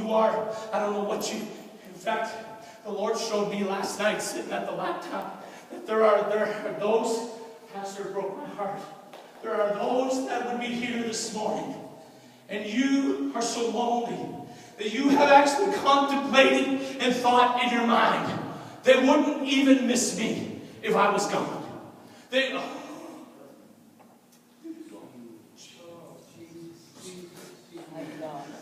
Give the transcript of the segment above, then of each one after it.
you are. I don't know what you... In fact, the Lord showed me last night sitting at the laptop that there are those... Pastor broke my heart. There are those that would be here this morning, and you are so lonely that you have actually contemplated and thought in your mind, they wouldn't even miss me if I was gone. They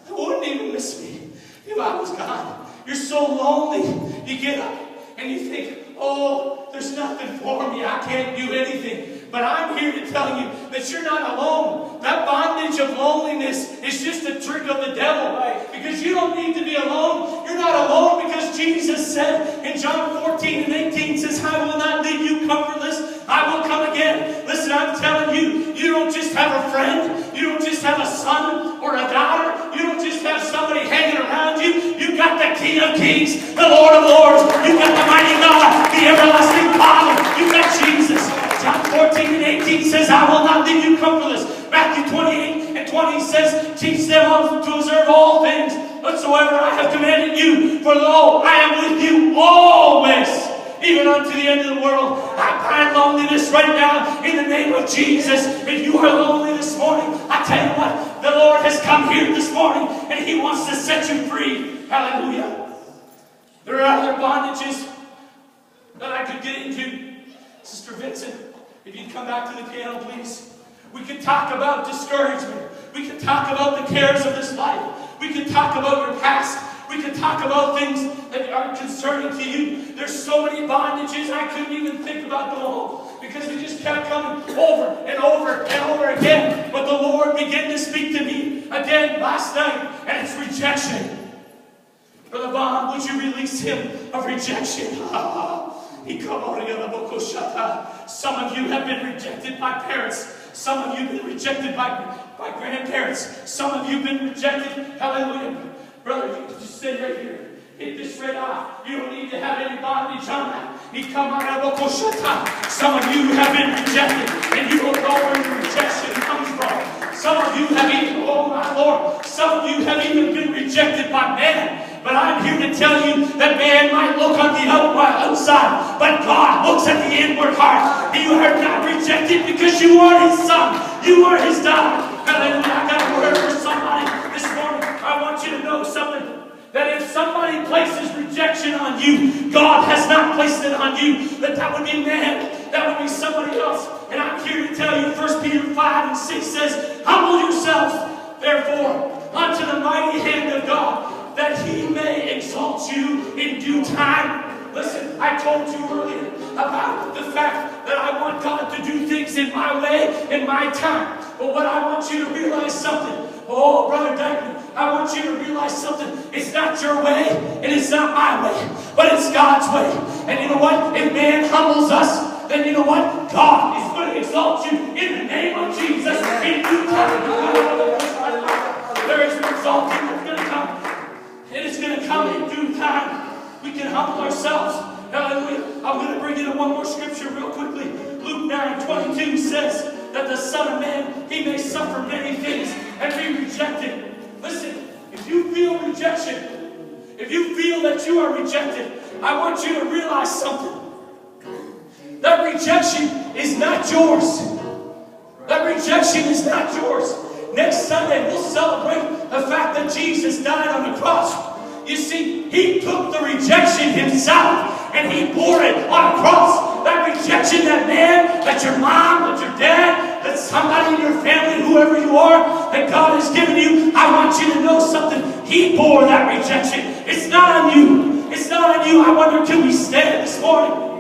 wouldn't even miss me if I was gone. You're so lonely. You get up and you think, oh, there's nothing for me. I can't do anything. But I'm here to tell you that you're not alone. That bondage of loneliness is just a trick of the devil. Because you don't need to be alone. You're not alone because Jesus said in John 14:18 says, I will not leave you comfortless. I will come again. Listen, I'm telling you, you don't just have a friend. You don't just have a son or a daughter. You don't just have somebody hanging around you. You got the King of Kings, the Lord of Lords. You got the mighty God, the everlasting Father. You got Jesus. John 14:18 says, I will not leave you comfortless. Matthew 28:20 says, teach them to observe all things whatsoever I have commanded you. For lo, I am with you always, even unto the end of the world. I bind loneliness right now in the name of Jesus. If you are lonely this morning, I tell you what, the Lord has come here this morning and He wants to set you free. Hallelujah. There are other bondages that I could get into. Sister Vincent, if you'd come back to the piano, please. We could talk about discouragement. We could talk about the cares of this life. We could talk about your past. We could talk about things that are concerning to you. There's so many bondages, I couldn't even think about them all because they just kept coming over and over and over again. But the Lord began to speak to me again last night, and it's rejection. Brother Bob, would you release him of rejection? Some of you have been rejected by parents. Some of you have been rejected by grandparents. Some of you have been rejected. Hallelujah. Brother, you just stay right here. Hit this right off. You don't need to have any bondage on that. Some of you have been rejected, and you don't know where your rejection comes from. Some of you have even, oh my Lord, some of you have even been rejected by man. But I'm here to tell you that man might look on the outside, but God looks at the inward heart. And you are not rejected because you are His son. You are His daughter. Hallelujah. I got a word for somebody this morning. I want you to know something. That if somebody places rejection on you, God has not placed it on you. That would be man. That would be somebody else. And I'm here to tell you, 1 Peter 5:6 says, humble yourselves, therefore, unto the mighty hand of God, that He may exalt you in due time. Listen, I told you earlier about the fact that I want God to do things in my way, in my time. But what I want you to realize something. Oh, Brother Dykeman, I want you to realize something. It's not your way, and it's not my way, but it's God's way. And you know what? If man humbles us, then you know what? God is going to exalt you in the name of Jesus in due time. There is an exalting that's going to come. And it's going to come in due time. We can humble ourselves. Hallelujah. I'm going to bring you to one more scripture real quickly. Luke 9:22 says that the Son of Man, He may suffer many things and be rejected. Listen, if you feel rejection, if you feel that you are rejected, I want you to realize something. That rejection is not yours. That rejection is not yours. Next Sunday, we'll celebrate the fact that Jesus died on the cross. You see, He took the rejection Himself, and He bore it on a cross. That rejection, that man, that your mom, that your dad, that somebody in your family, whoever you are, that God has given you, I want you to know something. He bore that rejection. It's not on you. It's not on you. I wonder, can we stand this morning?